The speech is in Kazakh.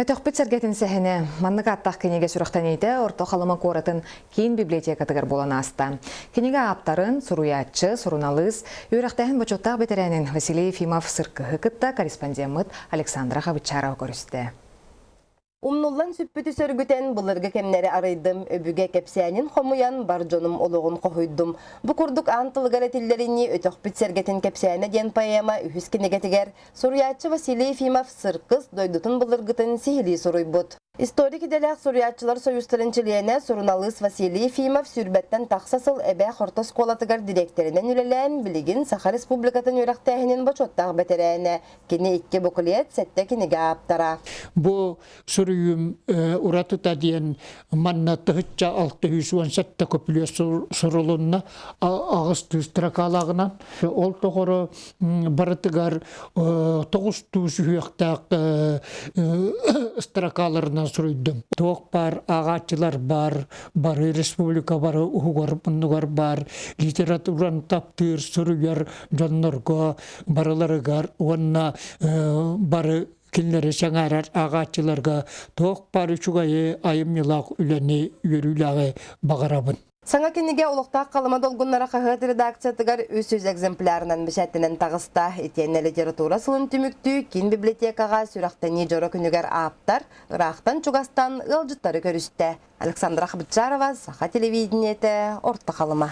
Өтөкпіт сәргетін сәхіне манныға аттақ кенеге сүріқтен ейді орто қалыма қоратын кейін библиотекатығыр болан асты. Кенеге аптарын сұруятчы, сұруналыз, үйрақтағын бөчоттақ бетерәнін Василий Ефимов сырқығы кітті корреспондент Александра Хабычарова көрісті. Умнуллан сүппүтү сөргүтен бұлырғы кемнері арайдым, өбіге кепсәнін қомуян бар жоным олығын қойдым. Бұ күрдік антылығар әтілдеріні өтөкпіт сәргетін кепсәні ден поэма үхіз кенегетігер. Сұруятчы Василий Ефимов сырқыз дойдутын бұлырғытын сихили сұруй бұд. Историк иделек Сұруятчылар союстырынчылыйына Сұруналыс Василий Ефимов сүрбәттен тақсасыл әбә қорта сколатығар директоринен үлелән білігін Саха Республикатын өрақтәхінен бачоттақ бәтерәйіне. Кені икке бұқылиет сәтті кенеге аптара. Бұл сүрүйім ұратыта дейін манна тұхытча 617 көпілі сұрылынна ағыз тұстырақалағынан. Ол тоғыры барытығар 900 үйектақ ыстырақаларынан сүрүйдім. Тоқ бар, ағатчылар бар, бары республика бар, ұғығар, мұнығар бар, литературан таптыр, сүрүйер, жоннорға, барыларығар, онна бары кинлері шаңарар ағатчыларға тоқ бары чуғайы айымнылақ үләне үйеріліғі бағарабын. Саңа кенеге олықтақ қалыма долғынлара қағыт редакциятығар өсіз экземплярынан бішәттінен тағыста етенне литература сылын түмікті кен библиотекаға сүрақтани жора күнігер аптар, ұрақтан чуғастан ұлжыттары көрісті. Александра Хабычарова, Саха телевидениеті, орта қалыма.